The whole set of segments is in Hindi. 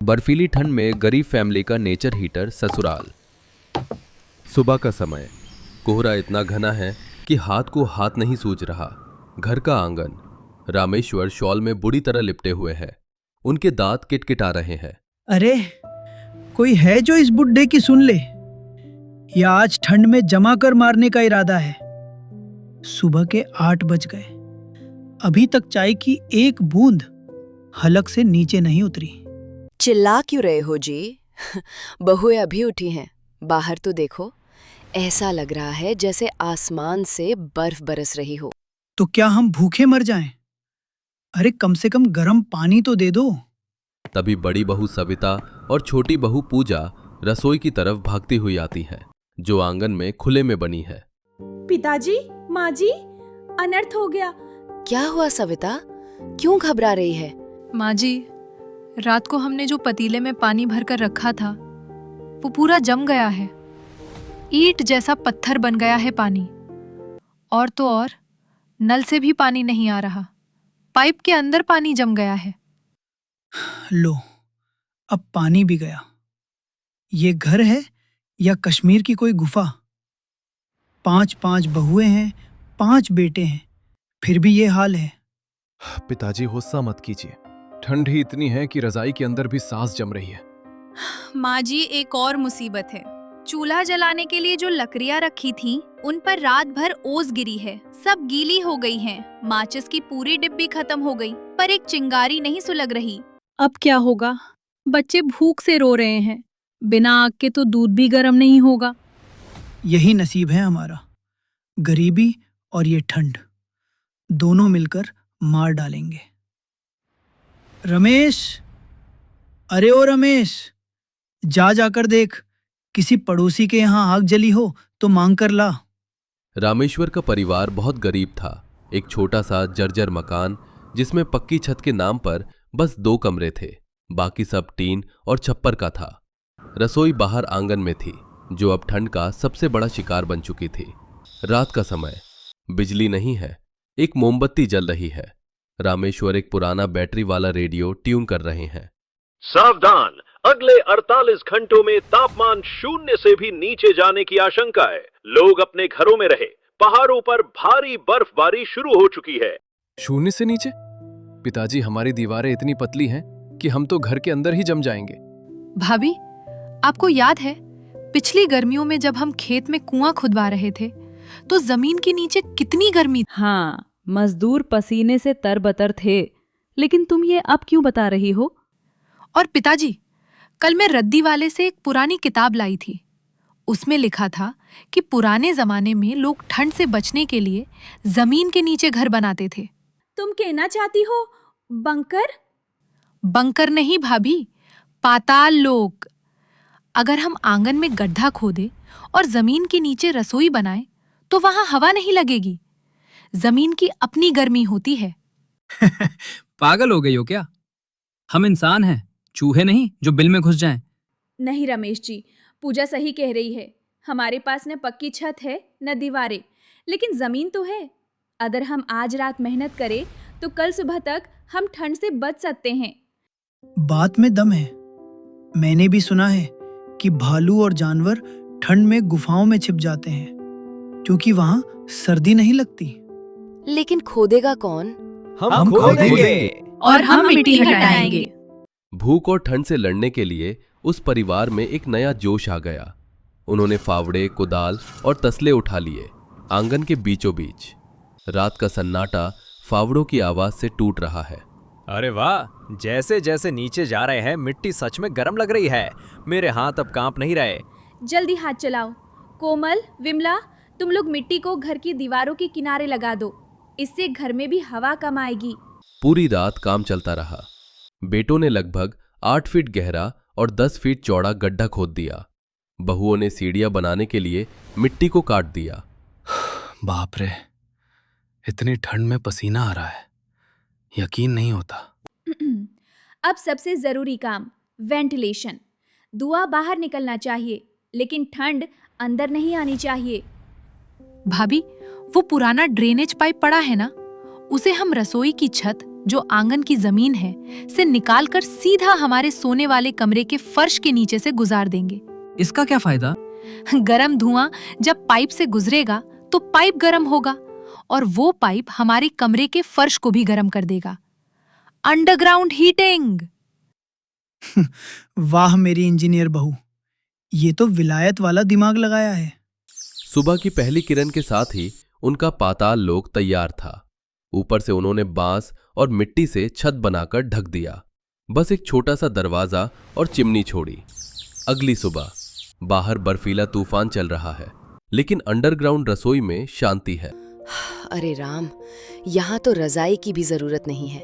बर्फीली ठंड में गरीब फैमिली का नेचर हीटर ससुराल। सुबह का समय, कोहरा इतना घना है कि हाथ को हाथ नहीं सूझ रहा। घर का आंगन, रामेश्वर शॉल में बुरी तरह लिपटे हुए हैं। उनके दांत किटकिटा रहे हैं। अरे, कोई है जो इस बुड्ढे की सुन ले, या आज ठंड में जमा कर मारने का इरादा है। सुबह के 8 बज गए, अभी तक चाय की एक बूंद हलक से नीचे नहीं उतरी। चिल्ला क्यों रहे हो जी? बहुएं अभी उठी हैं, बाहर तो देखो। ऐसा लग रहा है जैसे आसमान से बर्फ बरस रही हो। तो क्या हम भूखे मर जाएं? अरे कम से कम गर्म पानी तो दे दो। तभी बड़ी बहू सविता और छोटी बहू पूजा रसोई की तरफ भागती हुई आती है, जो आंगन में खुले में बनी है। पिताजी, माँ जी, अनर्थ हो गया। क्या हुआ सविता? क्यों घबरा रही है? माँ जी, रात को हमने जो पतीले में पानी भरकर रखा था वो पूरा जम गया है। ईंट जैसा पत्थर बन गया है पानी। और तो और, नल से भी पानी नहीं आ रहा, पाइप के अंदर पानी जम गया है। लो, अब पानी भी गया। ये घर है या कश्मीर की कोई गुफा? 5 बहुएं हैं, 5 बेटे हैं, फिर भी ये हाल है। पिताजी, गुस्सा मत कीजिए। ठंड ही इतनी है कि रजाई के अंदर भी सांस जम रही है। माँ जी, एक और मुसीबत है। चूल्हा जलाने के लिए जो लकड़ियाँ रखी थीं, उन पर रात भर ओस गिरी है, सब गीली हो गई हैं। माचिस की पूरी डिब्बी खत्म हो गई, पर एक चिंगारी नहीं सुलग रही। अब क्या होगा? बच्चे भूख से रो रहे हैं। बिना आग के तो दूध भी गर्म नहीं होगा। यही नसीब है हमारा, गरीबी और ये ठंड दोनों मिलकर मार डालेंगे। रमेश, अरे ओ रमेश, जाकर देख, किसी पड़ोसी के यहाँ आग जली हो तो मांग कर ला। रामेश्वर का परिवार बहुत गरीब था। एक छोटा सा जर्जर मकान, जिसमें पक्की छत के नाम पर बस 2 कमरे थे, बाकी सब टीन और छप्पर का था। रसोई बाहर आंगन में थी, जो अब ठंड का सबसे बड़ा शिकार बन चुकी थी। रात का समय, बिजली नहीं है, एक मोमबत्ती जल रही है। रामेश्वर एक पुराना बैटरी वाला रेडियो ट्यून कर रहे हैं। सावधान, अगले 48 घंटों में तापमान 0 से भी नीचे जाने की आशंका है। लोग अपने घरों में रहे। पहाड़ों पर भारी बर्फबारी शुरू हो चुकी है। 0 से नीचे? पिताजी, हमारी दीवारें इतनी पतली हैं कि हम तो घर के अंदर ही जम जाएंगे। भाभी, आपको याद है पिछली गर्मियों में जब हम खेत में कुआं खुदवा रहे थे तो जमीन के नीचे कितनी गर्मी थी? हाँ, मजदूर पसीने से तरबतर थे। लेकिन तुम ये अब क्यों बता रही हो? और पिताजी, कल मैं रद्दी वाले से एक पुरानी किताब लाई थी। उसमें लिखा था कि पुराने जमाने में लोग ठंड से बचने के लिए जमीन के नीचे घर बनाते थे। तुम कहना चाहती हो बंकर? बंकर नहीं भाभी, पाताल लोक। अगर हम आंगन में गड्ढा खोदे और जमीन के नीचे रसोई बनाएं तो वहां हवा नहीं लगेगी। जमीन की अपनी गर्मी होती है। पागल हो गई हो क्या? हम इंसान हैं, चूहे नहीं जो बिल में घुस जाएं। नहीं रमेश जी, पूजा सही कह रही है। हमारे पास न पक्की छत है न दीवारें, लेकिन जमीन तो है। अगर हम आज रात मेहनत करें तो कल सुबह तक हम ठंड से बच सकते हैं। बात में दम है। मैंने भी सुना है कि भालू और जानवर ठंड में गुफाओं में छिप जाते हैं, क्योंकि वहां सर्दी नहीं लगती। लेकिन खोदेगा कौन? हम खोदेंगे और हम मिट्टी हटाएंगे। भूख और ठंड से लड़ने के लिए उस परिवार में एक नया जोश आ गया। उन्होंने फावड़े, कुदाल और तसले उठा लिए। आंगन के बीचों बीच रात का सन्नाटा फावड़ों की आवाज से टूट रहा है। अरे वाह, जैसे जैसे नीचे जा रहे हैं मिट्टी सच में गर्म लग रही है। मेरे हाथ अब कांप नहीं रहे। जल्दी हाथ चलाओ। कोमल, विमला, तुम लोग मिट्टी को घर की दीवारों के किनारे लगा दो। इससे घर में भी हवा कम आएगी। पूरी रात काम चलता रहा। बेटों ने लगभग 8 फीट गहरा और 10 फीट चौड़ा गड्ढा खोद दिया। बहुओं ने सीढ़ियां बनाने के लिए मिट्टी को काट दिया। बाप रे, इतनी ठंड में पसीना आ रहा है, यकीन नहीं होता। अब सबसे जरूरी काम, वेंटिलेशन। धुआं बाहर निकलना चाहिए, लेकिन ठंड अंदर नहीं आनी चाहिए। भाभी, वो पुराना ड्रेनेज पाइप पड़ा है ना, उसे हम रसोई की छत जो आंगन की जमीन है से निकालकर सीधा हमारे सोने वाले कमरे के फर्श के नीचे से गुजार देंगे। इसका क्या फायदा? गरम धुआं जब पाइप से गुजरेगा तो पाइप गरम होगा और वो पाइप हमारे कमरे के फर्श को भी गरम कर देगा। Underground heating. वाह मेरी इंजीनियर बहू, ये तो विलायत वाला दिमाग लगाया है। सुबह की पहली किरण के साथ ही उनका पाताल लोक तैयार था। ऊपर से उन्होंने बांस और मिट्टी से छत बनाकर ढक दिया। बस एक छोटा सा दरवाजा और चिमनी छोड़ी। अगली सुबह बाहर बर्फीला तूफान चल रहा है, लेकिन अंडरग्राउंड रसोई में शांति है। अरे राम, यहाँ तो रजाई की भी जरूरत नहीं है।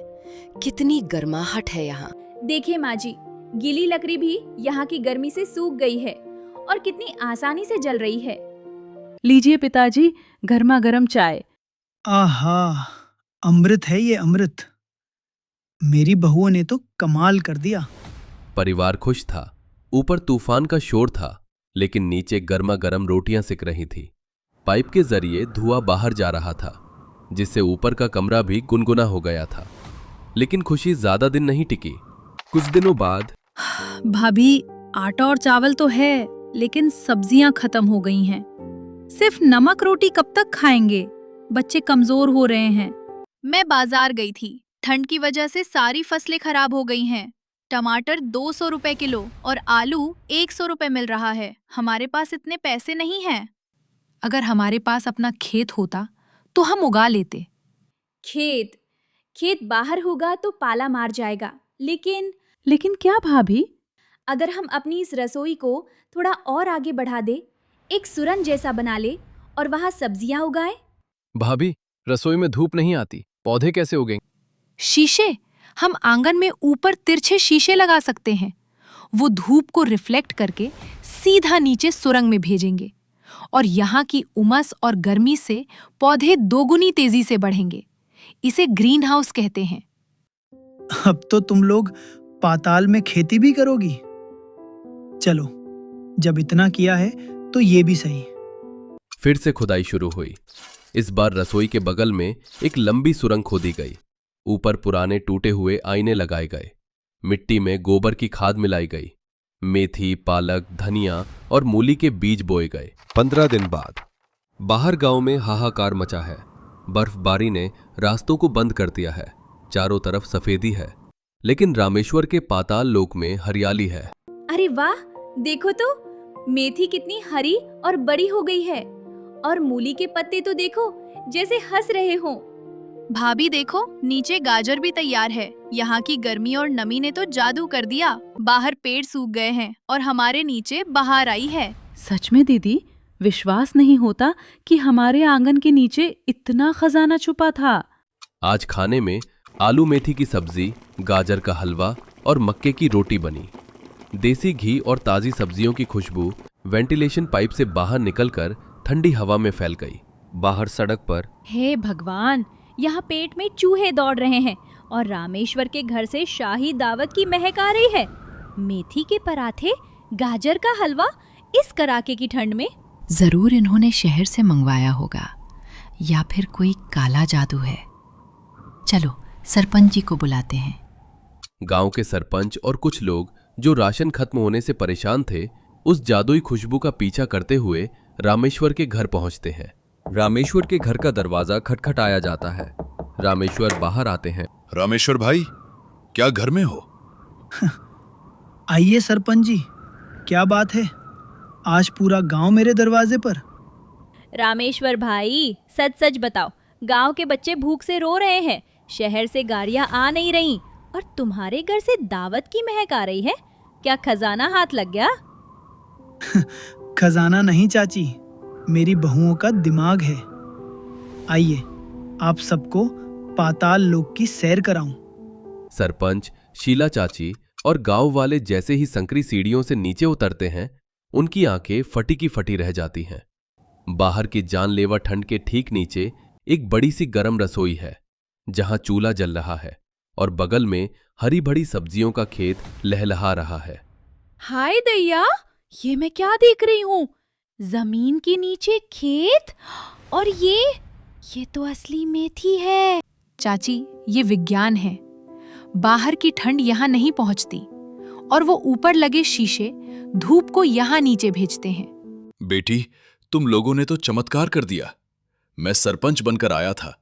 कितनी गर्माहट है यहाँ। देखिए माँ जी, गीली लकड़ी भी यहाँ की गर्मी से सूख गई है और कितनी आसानी से जल रही है। लीजिए पिताजी, गर्मा गर्म चाय। आहा, अमृत है ये, अमृत। मेरी बहुओं ने तो कमाल कर दिया। परिवार खुश था। ऊपर तूफान का शोर था, लेकिन नीचे गर्मा गर्म रोटियां सिक रही थी। पाइप के जरिए धुआं बाहर जा रहा था, जिससे ऊपर का कमरा भी गुनगुना हो गया था। लेकिन खुशी ज्यादा दिन नहीं टिकी। कुछ दिनों बाद भाभी, आटा और चावल तो है, लेकिन सब्जियां खत्म हो गई हैं। सिर्फ नमक रोटी कब तक खाएंगे? बच्चे कमजोर हो रहे हैं। मैं बाजार गई थी। ठंड की वजह से सारी फसलें खराब हो गई हैं। टमाटर 200 रुपए किलो और आलू 100 रुपए मिल रहा है। हमारे पास इतने पैसे नहीं हैं। अगर हमारे पास अपना खेत होता तो हम उगा लेते। खेत बाहर होगा तो पाला मार जाएगा। लेकिन क्या भाभी? अगर हम अपनी इस रसोई को थोड़ा और आगे बढ़ा दे, एक सुरंग जैसा बना ले और वहाँ सब्जियां उगाए। भाभी, रसोई में धूप नहीं आती, पौधे कैसे उगेंगे? शीशे, हम आंगन में ऊपर तिरछे शीशे लगा सकते हैं। वो धूप को रिफ्लेक्ट करके सीधा नीचे सुरंग में भेजेंगे और यहाँ की उमस और गर्मी से पौधे दोगुनी तेजी से बढ़ेंगे। इसे ग्रीन हाउस कहते हैं। अब तो तुम लोग पाताल में खेती भी करोगी। चलो, जब इतना किया है तो ये भी सही। फिर से खुदाई शुरू हुई। इस बार रसोई के बगल में एक लंबी सुरंग खोदी गई। ऊपर पुराने टूटे हुए आईने लगाए गए। मिट्टी में गोबर की खाद मिलाई गई। मेथी, पालक, धनिया और मूली के बीज बोए गए। 15 दिन बाद बाहर गांव में हाहाकार मचा है। बर्फबारी ने रास्तों को बंद कर दिया है। चारों तरफ सफेदी है, लेकिन रामेश्वर के पाताल लोक में हरियाली है। अरे वाह, देखो तो मेथी कितनी हरी और बड़ी हो गई है और मूली के पत्ते तो देखो जैसे हंस रहे हों। भाभी देखो, नीचे गाजर भी तैयार है। यहाँ की गर्मी और नमी ने तो जादू कर दिया। बाहर पेड़ सूख गए हैं और हमारे नीचे बहार आई है। सच में दीदी, विश्वास नहीं होता कि हमारे आंगन के नीचे इतना खजाना छुपा था। आज खाने में आलू मेथी की सब्जी, गाजर का हलवा और मक्के की रोटी बनी। देसी घी और ताजी सब्जियों की खुशबू वेंटिलेशन पाइप से बाहर निकलकर ठंडी हवा में फैल गई। बाहर सड़क पर हे भगवान, यहाँ पेट में चूहे दौड़ रहे हैं और रामेश्वर के घर से शाही दावत की महक आ रही है। मेथी के पराठे, गाजर का हलवा इस कड़ाके की ठंड में। जरूर इन्होंने शहर से मंगवाया होगा या फिर कोई काला जादू है। चलो सरपंच जी को बुलाते हैं। गांव के सरपंच और कुछ लोग जो राशन खत्म होने से परेशान थे, उस जादुई खुशबू का पीछा करते हुए रामेश्वर के घर पहुंचते हैं। रामेश्वर के घर का दरवाजा खटखटाया जाता है। रामेश्वर बाहर आते हैं। रामेश्वर भाई, क्या घर में हो? आइए सरपंच जी, क्या बात है? आज पूरा गांव मेरे दरवाजे पर। रामेश्वर भाई, सच सच बताओ, गांव के बच्चे भूख से रो रहे हैं। शहर से गाड़ियां आ नहीं रही और तुम्हारे घर से दावत की महक आ रही है। क्या खजाना हाथ लग गया? खजाना नहीं चाची, मेरी बहुओं का दिमाग है। आइए, आप सबको पाताल लोक की सैर कराऊं। सरपंच, शीला चाची और गांव वाले जैसे ही संकरी सीढ़ियों से नीचे उतरते हैं, उनकी आंखें फटी की फटी रह जाती हैं। बाहर की जानलेवा ठंड के ठीक नीचे एक बड़ी सी गर्म रसोई है, जहां चूल्हा जल रहा है और बगल में हरी भरी सब्जियों का खेत लहलहा रहा है। हाय दैया, ये मैं क्या देख रही हूँ? जमीन के नीचे खेत, और ये तो असली मेथी है। चाची, ये विज्ञान है। बाहर की ठंड यहाँ नहीं पहुंचती और वो ऊपर लगे शीशे धूप को यहाँ नीचे भेजते हैं। बेटी, तुम लोगों ने तो चमत्कार कर दिया। मैं सरपंच बनकर आया था,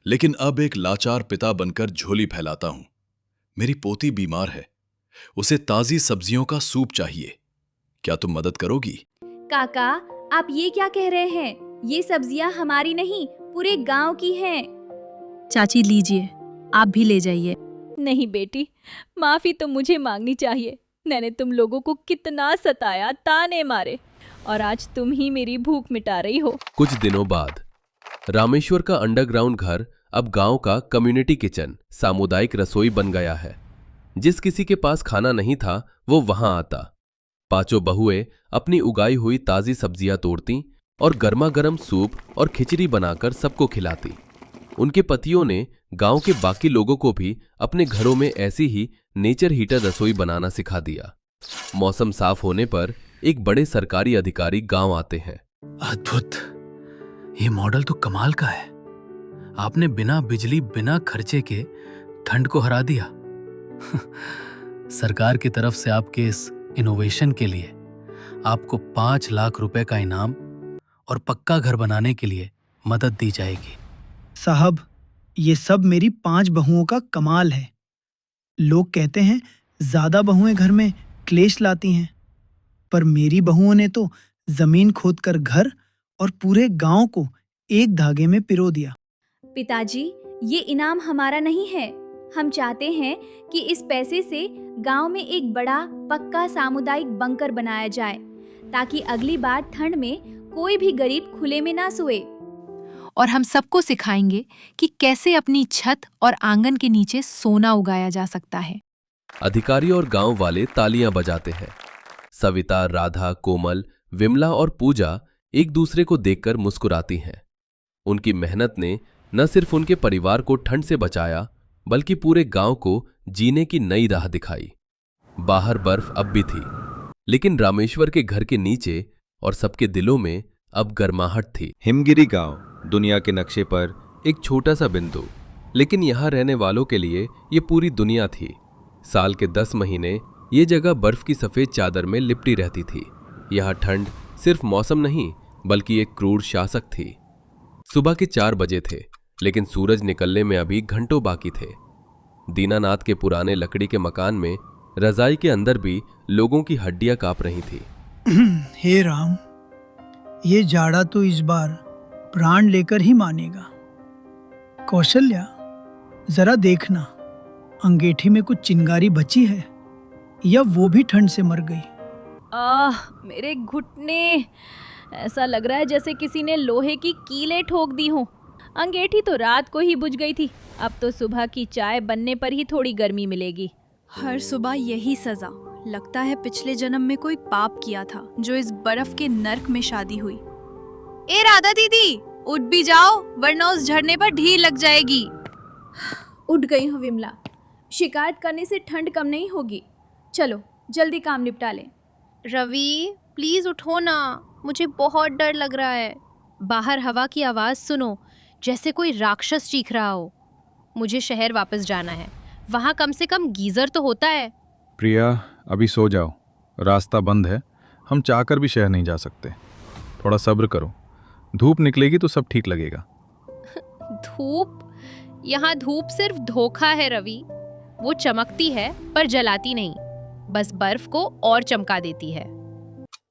लेकिन अब एक लाचार पिता बनकर झोली फैलाता हूं। मेरी पोती बीमार है, उसे ताजी सब्जियों का सूप चाहिए। क्या तुम मदद करोगी? काका, आप ये क्या कह रहे हैं? ये सब्जियां हमारी नहीं, पूरे गांव की हैं। चाची लीजिए, आप भी ले जाइए। नहीं बेटी, माफी तो मुझे मांगनी चाहिए। मैंने तुम लोगों को कितना सताया, ताने मारे, और आज तुम ही मेरी भूख मिटा रही हो। कुछ दिनों बाद रामेश्वर का अंडरग्राउंड घर अब गांव का कम्युनिटी किचन, सामुदायिक रसोई बन गया है। जिस किसी के पास खाना नहीं था वो वहां आता। पांचों बहुएं अपनी उगाई हुई ताजी सब्जियां तोड़ती और गर्मा गर्म सूप और खिचड़ी बनाकर सबको खिलाती। उनके पतियों ने गांव के बाकी लोगों को भी अपने घरों में ऐसी ही नेचर हीटर रसोई बनाना सिखा दिया। मौसम साफ होने पर एक बड़े सरकारी अधिकारी गांव आते हैं। अद्भुत, ये मॉडल तो कमाल का है। आपने बिना बिजली, बिना खर्चे के ठंड को हरा दिया। सरकार की तरफ से आपके इस इनोवेशन के लिए आपको 5 लाख रुपए का इनाम और पक्का घर बनाने के लिए मदद दी जाएगी। साहब, ये सब मेरी 5 बहुओं का कमाल है। लोग कहते हैं ज्यादा बहुएं घर में क्लेश लाती हैं, पर मेरी बहुओं ने तो जमीन खोदकर घर और पूरे गांव को एक धागे में पिरो दिया। पिताजी, ये इनाम हमारा नहीं है। हम चाहते हैं कि इस पैसे से गांव में एक बड़ा पक्का सामुदायिक बंकर बनाया जाए, ताकि अगली बार ठंड में कोई भी गरीब खुले में ना सोए। और हम सबको सिखाएंगे कि कैसे अपनी छत और आंगन के नीचे सोना उगाया जा सकता है। अधिकारी और गांव वाले तालियां बजाते हैं। सविता, राधा, कोमल, विमला और पूजा एक दूसरे को देखकर मुस्कुराती हैं। उनकी मेहनत ने न सिर्फ उनके परिवार को ठंड से बचाया, बल्कि पूरे गांव को जीने की नई राह दिखाई। बाहर बर्फ अब भी थी, लेकिन रामेश्वर के घर के नीचे और सबके दिलों में अब गर्माहट थी। हिमगिरी गांव दुनिया के नक्शे पर एक छोटा सा बिंदु, लेकिन यहां रहने वालों के लिए ये पूरी दुनिया थी। साल के 10 महीने ये जगह बर्फ की सफेद चादर में लिपटी रहती थी। यहां ठंड सिर्फ मौसम नहीं, बल्कि एक क्रूर शासक थी। सुबह के 4 बजे थे, लेकिन सूरज निकलने में अभी घंटों बाकी थे। दीनानाथ के पुराने लकड़ी के मकान में रजाई के अंदर भी लोगों की हड्डियां कांप रही थी। हे राम, ये जाड़ा तो इस बार प्राण लेकर ही मानेगा। कौशल्या, जरा देखना, अंगेठी में कुछ चिंगारी बची है या वो भी ठंड से मर गई। मेरे घुटने, ऐसा लग रहा है जैसे किसी ने लोहे की कीलें ठोक दी हो। अंगेठी तो रात को ही बुझ गई थी, अब तो सुबह की चाय बनने पर ही थोड़ी गर्मी मिलेगी। हर सुबह यही सजा। लगता है पिछले जन्म में कोई पाप किया था, जो इस बर्फ के नर्क में शादी हुई। ए राधा दीदी, उठ भी जाओ, वरना उस झरने पर ढील लग जाएगी। उठ गई हूँ विमला, शिकायत करने से ठंड कम नहीं होगी। चलो जल्दी काम निपटा लें। रवि, प्लीज उठो ना, मुझे बहुत डर लग रहा है। बाहर हवा की आवाज सुनो, जैसे कोई राक्षस चीख रहा हो। मुझे शहर वापस जाना है, वहाँ कम से कम गीजर तो होता है। प्रिया, अभी सो जाओ, रास्ता बंद है, हम चाहकर भी शहर नहीं जा सकते। थोड़ा सब्र करो, धूप निकलेगी तो सब ठीक लगेगा। धूप? यहाँ धूप सिर्फ धोखा है रवि। वो चमकती है पर जलाती नहीं, बस बर्फ को और चमका देती है।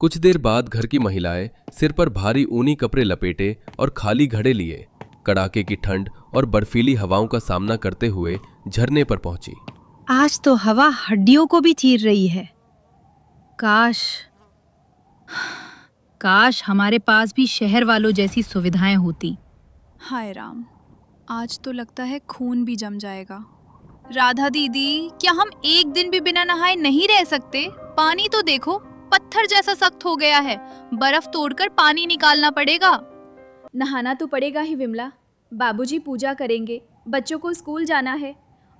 कुछ देर बाद घर की महिलाएं सिर पर भारी ऊनी कपड़े लपेटे और खाली घड़े लिए कड़ाके की ठंड और बर्फीली हवाओं का सामना करते हुए झरने पर पहुंची। आज तो हवा हड्डियों को भी चीर रही है। काश हमारे पास भी शहर वालों जैसी सुविधाएं होती। हाय राम, आज तो लगता है खून भी जम जाएगा। राधा दीदी, क्या हम एक दिन भी बिना नहाए नहीं रह सकते? पानी तो देखो, पत्थर जैसा सख्त हो गया है। बर्फ तोड़कर पानी निकालना पड़ेगा। नहाना तो पड़ेगा ही विमला। बाबूजी पूजा करेंगे, बच्चों को स्कूल जाना है,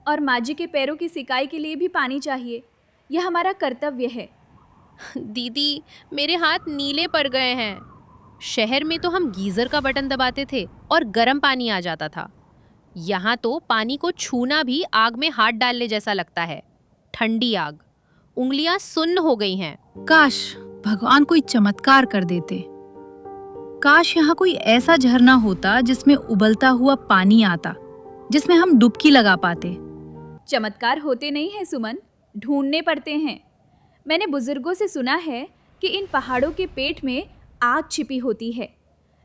और माँ जी के पैरों की सिकाई के लिए भी पानी चाहिए। यह हमारा कर्तव्य है। दीदी, मेरे हाथ नीले पड़ गए हैं। शहर में तो हम गीजर का बटन दबाते थे और गर्म पानी आ जाता था। यहाँ तो पानी को छूना भी आग में हाथ डालने जैसा लगता है। ठंडी आग, उंगलियां सुन्न हो गई हैं। काश भगवान कोई चमत्कार कर देते। काश यहाँ कोई ऐसा झरना होता जिसमें उबलता हुआ पानी आता, जिसमें हम डुबकी लगा पाते। चमत्कार होते नहीं हैं सुमन, ढूंढने पड़ते हैं। मैंने बुजुर्गों से सुना है कि इन पहाड़ों के पेट में आग छिपी होती है।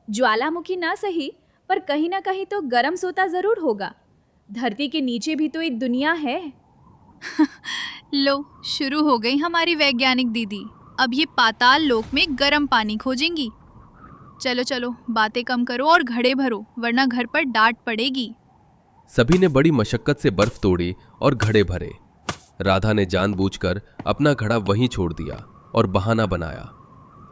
ज्वालामुखी ना सही, पर कहीं ना कहीं तो गर्म सोता जरूर होगा। धरती के नीचे भी तो एक दुनिया है। लो, शुरू हो गई हमारी वैज्ञानिक दीदी। अब ये पाताल लोक में गर्म पानी खोजेंगी। चलो चलो, बातें कम करो और घड़े भरो, वरना घर पर डांट पड़ेगी। सभी ने बड़ी मशक्कत से बर्फ तोड़ी और घड़े भरे। राधा ने जानबूझकर अपना घड़ा वहीं छोड़ दिया और बहाना बनाया।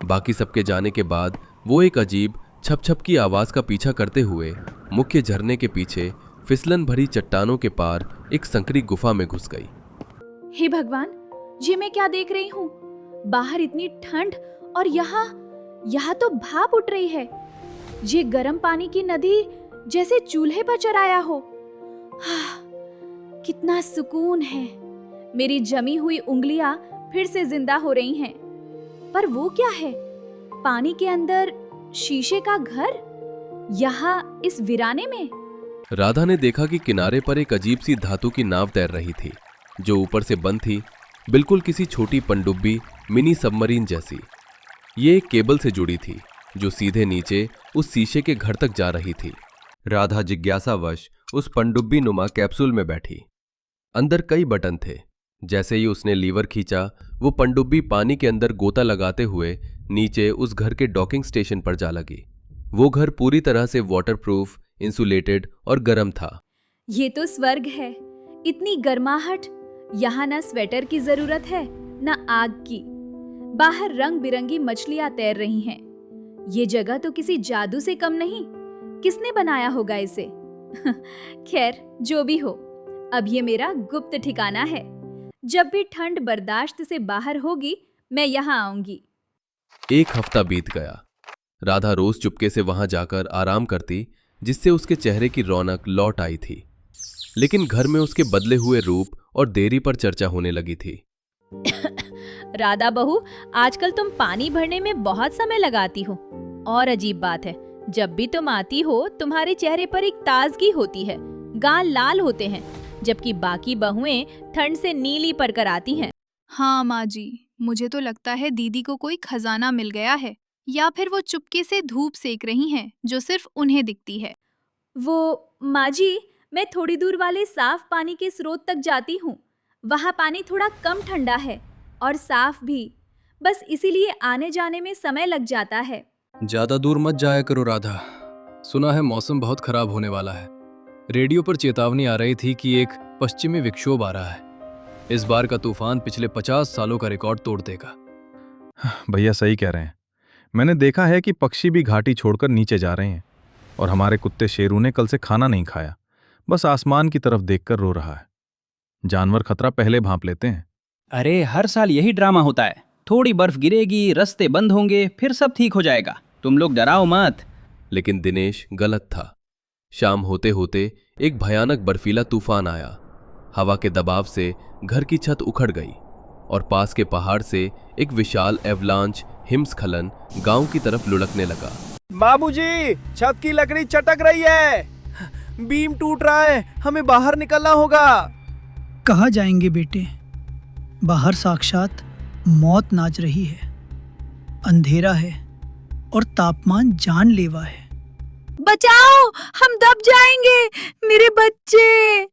बाकी सबके जाने के बाद वो एक अजीब छप छप की आवाज का पीछा करते हुए मुख्य झरने के पीछे फिसलन भरी चट्टानों के पार एक संकरी गुफा में घुस गई। हे भगवान, ये मैं क्या देख रही हूँ? बाहर इतनी ठंड और यहाँ तो भाप उठ रही है। ये गर्म पानी की नदी जैसे चूल्हे पर चराया हो। कितना सुकून है। मेरी जमी हुई उंगलियां फिर से जिंदा हो रही हैं। पर वो क्या है? पानी के अंदर शीशे का घर, यहाँ इस वीराने में। राधा ने देखा कि किनारे पर एक अजीब सी धातु की नाव तैर रही थी, जो ऊपर से बंद थी, बिल्कुल किसी छोटी पनडुब्बी मिनी सबमरीन जैसी। ये एक केबल से जुड़ी थी जो सीधे नीचे उस शीशे के घर तक जा रही थी। राधा जिज्ञासावश उस पनडुब्बी नुमा कैप्सूल में बैठी। अंदर कई बटन थे। जैसे ही उसने लीवर खींचा, वो पनडुब्बी पानी के अंदर गोता लगाते हुए नीचे उस घर के डॉकिंग स्टेशन पर जा लगी। वो घर पूरी तरह से वाटरप्रूफ, इंसुलेटेड और गर्म था। ये तो स्वर्ग है। इतनी गर्माहट। यहाँ ना स्वेटर की जरूरत है ना आग की। बाहर रंग बिरंगी मछलियां तैर रही हैं। ये जगह तो किसी जादू से कम नहीं। किसने बनाया होगा इसे? खैर, जो भी हो, अब ये मेरा गुप्त ठिकाना है। जब भी ठंड बर्दाश्त से बाहर होगी, मैं यहाँ आऊंगी। एक हफ्ता बीत गया। राधा रोज चुपके से वहां जाकर आराम करती, जिससे उसके चेहरे की रौनक लौट आई थी। लेकिन घर में उसके बदले हुए रूप और देरी पर चर्चा होने लगी थी। राधा बहू, आजकल तुम पानी भरने में बहुत समय लगाती हो। और अजीब बात है, जब भी तुम आती हो तुम्हारे चेहरे पर एक ताजगी होती है, गाल लाल होते हैं, जबकि बाकी बहुएं ठंड से नीली पड़कर आती हैं। हाँ माँ जी, मुझे तो लगता है दीदी को कोई खजाना मिल गया है, या फिर वो चुपके से धूप सेक रही हैं, जो सिर्फ उन्हें दिखती है। वो माँ जी, मैं थोड़ी दूर वाले साफ पानी के स्रोत तक जाती हूँ। वहाँ पानी थोड़ा कम ठंडा है और साफ भी, बस इसीलिए आने जाने में समय लग जाता है। ज्यादा दूर मत जाया करो राधा। सुना है मौसम बहुत खराब होने वाला है। रेडियो पर चेतावनी आ रही थी कि एक पश्चिमी विक्षोभ आ रहा है। इस बार का तूफान पिछले 50 सालों का रिकॉर्ड तोड़ देगा। भैया सही कह रहे हैं। मैंने देखा है कि पक्षी भी घाटी छोड़कर नीचे जा रहे हैं, और हमारे कुत्ते शेरू ने कल से खाना नहीं खाया, बस आसमान की तरफ देखकर रो रहा है। जानवर खतरा पहले भांप लेते हैं। अरे हर साल यही ड्रामा होता है। थोड़ी बर्फ गिरेगी, रास्ते बंद होंगे, फिर सब ठीक हो जाएगा। तुम लोग डराओ मत। लेकिन दिनेश गलत था। शाम होते होते एक भयानक बर्फीला तूफान आया। हवा के दबाव से घर की छत उखड़ गई और पास के पहाड़ से एक विशाल एवलांच हिमस्खलन गांव की तरफ लुढ़कने लगा। बाबूजी, छत की लकड़ी चटक रही है। बीम टूट रहा है, हमें बाहर निकलना होगा। कहाँ जाएंगे बेटे? बाहर साक्षात मौत नाच रही है। अंधेरा है और तापमान जानलेवा है। बचाओ, हम दब जाएंगे, मेरे बच्चे।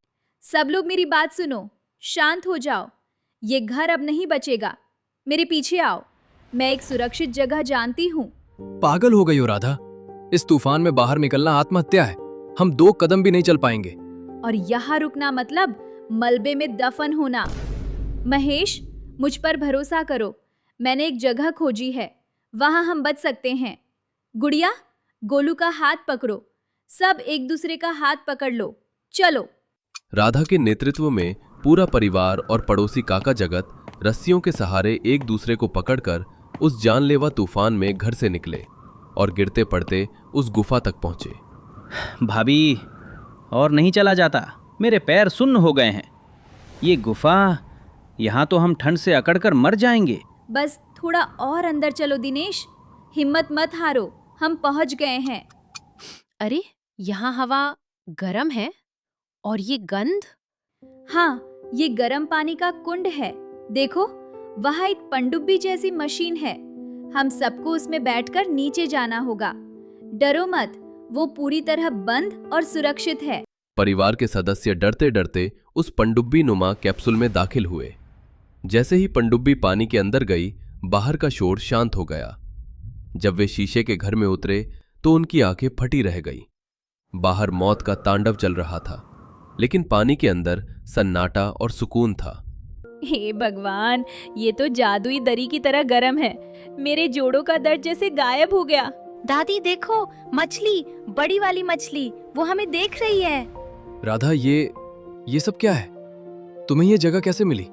सब लोग मेरी बात सुनो, शांत हो जाओ। ये घर अब नहीं बचेगा। मेरे पीछे आओ, मैं एक सुरक्षित जगह जानती हूँ। पागल हो गई हो राधा। इस तूफान में बाहर निकलना आत्महत्या है। हम 2 कदम भी नहीं चल पाएंगे। और यहाँ रुकना मतलब मलबे में दफन होना। महेश, मुझ पर भरोसा करो। मैंने एक जगह खोजी है, वहां हम बच सकते हैं। गुड़िया, गोलू का हाथ पकड़ो। सब एक दूसरे का हाथ पकड़ लो। चलो। राधा के नेतृत्व में पूरा परिवार और पड़ोसी काका जगत रस्सियों के सहारे एक दूसरे को पकड़कर उस जानलेवा तूफान में घर से निकले और गिरते पड़ते उस गुफा तक पहुंचे। भाभी, और नहीं चला जाता। मेरे पैर सुन्न हो गए हैं। ये गुफा, यहाँ तो हम ठंड से अकड़कर मर जाएंगे। बस थोड़ा और अंदर चलो दिनेश, हिम्मत मत हारो, हम पहुंच गए हैं। अरे यहाँ हवा गर्म है और ये गंध। हाँ, ये गर्म पानी का कुंड है। देखो, वहाँ एक पनडुब्बी जैसी मशीन है। हम सबको उसमें बैठकर नीचे जाना होगा। डरो मत, वो पूरी तरह बंद और सुरक्षित है। परिवार के सदस्य डरते डरते उस पनडुब्बी नुमा कैप्सूल में दाखिल हुए। जैसे ही पनडुब्बी पानी के अंदर गई, बाहर का शोर शांत हो गया। जब वे शीशे के घर में उतरे तो उनकी आंखें फटी रह गई। बाहर मौत का तांडव चल रहा था, लेकिन पानी के अंदर सन्नाटा और सुकून था। हे भगवान, ये तो जादुई दरी की तरह गर्म है। मेरे जोड़ों का दर्द जैसे गायब हो गया। दादी देखो, मछली, बड़ी वाली मछली, वो हमें देख रही है। राधा, ये सब क्या है? तुम्हें ये जगह कैसे मिली?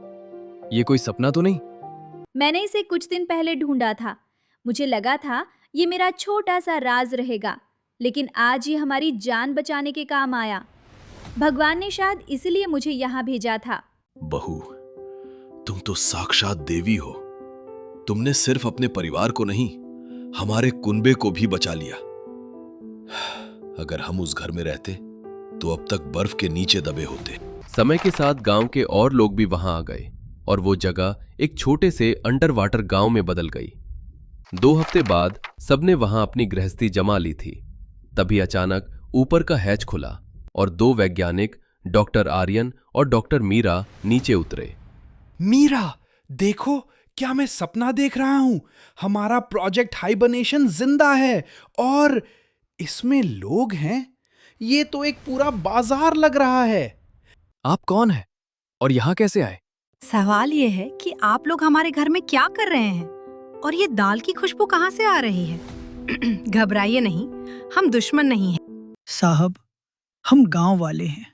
ये कोई सपना तो नहीं? मैंने इसे कुछ दिन पहले ढूंढा था। मुझे लगा था ये मेरा छोटा सा राज रहेगा, लेकिन आज ये हमारी जान बचाने के काम आया। भगवान ने शायद इसलिए मुझे यहाँ भेजा था। बहू, तुम तो साक्षात देवी हो। तुमने सिर्फ अपने परिवार को नहीं, हमारे कुनबे को भी बचा लिया। अगर हम उस घर में रहते तो अब तक बर्फ के नीचे दबे होते। समय के साथ गांव के और लोग भी वहां आ गए और वो जगह एक छोटे से अंडर वाटर गांव में बदल गई। 2 हफ्ते बाद सबने वहां अपनी गृहस्थी जमा ली थी। तभी अचानक ऊपर का हैच खुला और 2 वैज्ञानिक, डॉक्टर आर्यन और डॉक्टर मीरा, नीचे उतरे। मीरा, देखो, क्या मैं सपना देख रहा हूं? हमारा प्रोजेक्ट हाइबरनेशन जिंदा है और इसमें लोग हैं। ये तो एक पूरा बाजार लग रहा है। आप कौन हैं और यहाँ कैसे आए? सवाल ये है कि आप लोग हमारे घर में क्या कर रहे हैं और ये दाल की खुशबू कहाँ से आ रही है? घबराइए नहीं, हम दुश्मन नहीं हैं। साहब, हम गांव वाले हैं।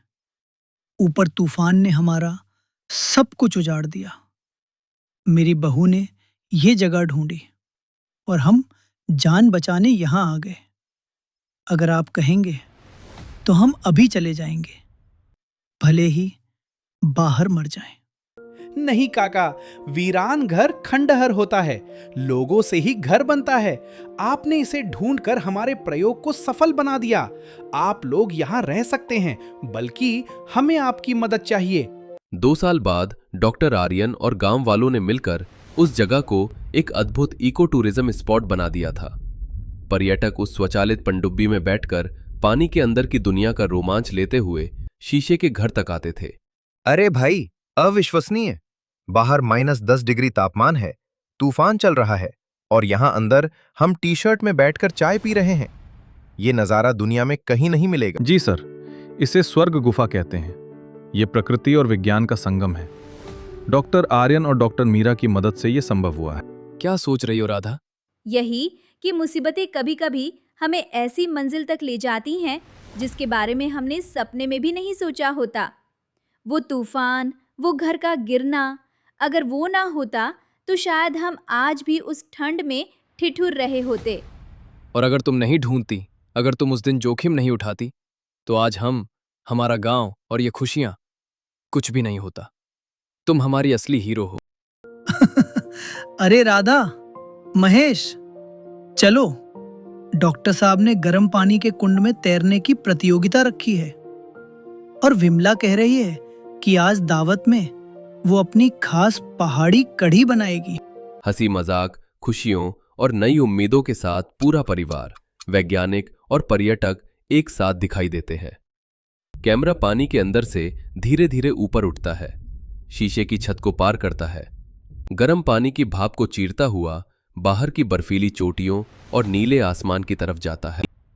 ऊपर तूफान ने हमारा सब कुछ उजाड़ दिया। मेरी बहू ने ये जगह ढूंढी और हम जान बचाने यहाँ आ गए। अगर आप कहेंगे तो हम अभी चले जाएंगे, भले ही बाहर मर जाएं। नहीं काका, वीरान घर खंडहर होता है, लोगों से ही घर बनता है। आपने इसे ढूंढकर हमारे प्रयोग को सफल बना दिया। आप लोग यहाँ रह सकते हैं, बल्कि हमें आपकी मदद चाहिए। 2 साल बाद डॉक्टर आर्यन और गांव वालों ने मिलकर उस जगह को एक अद्भुत इको टूरिज्म स्पॉट बना दिया था। पर्यटक उस स्वचालित पनडुब्बी में बैठकर पानी के अंदर की दुनिया का रोमांच लेते हुए शीशे के घर तक आते थे। अरे भाई, अविश्वसनीय! बाहर -10 डिग्री तापमान है, तूफान चल रहा है और यहाँ अंदर हम टी-शर्ट में बैठकर चाय पी रहे हैं। ये नज़ारा दुनिया में कहीं नहीं मिलेगा। जी सर, इसे स्वर्ग गुफा कहते हैं। ये प्रकृति और विज्ञान का संगम है। डॉक्टर आर्यन और डॉक्टर मीरा की मदद से ये संभव हुआ है। क्या सोच रही हो राधा? यही कि मुसीबतें कभी कभी हमें ऐसी मंजिल तक ले जाती हैं जिसके बारे में हमने सपने में भी नहीं सोचा होता। वो तूफान, वो घर का गिरना, अगर वो ना होता तो शायद हम आज भी उस ठंड में ठिठुर रहे होते। और अगर तुम नहीं ढूंढती, अगर तुम उस दिन जोखिम नहीं उठाती, तो आज हम, हमारा गांव और ये खुशियां कुछ भी नहीं होता। तुम हमारी असली हीरो हो। अरे राधा, महेश, चलो। डॉक्टर साहब ने गर्म पानी के कुंड में तैरने की प्रतियोगिता रखी है और विमला कह रही है कि आज दावत में वो अपनी खास पहाड़ी कढ़ी बनाएगी। हंसी मजाक, खुशियों और नई उम्मीदों के साथ पूरा परिवार, वैज्ञानिक और पर्यटक एक साथ दिखाई देते हैं। कैमरा पानी के अंदर से धीरे धीरे ऊपर उठता है, शीशे की छत को पार करता है, गर्म पानी की भाप को चीरता हुआ बाहर की बर्फीली चोटियों और नीले आसमान की तरफ जाता है।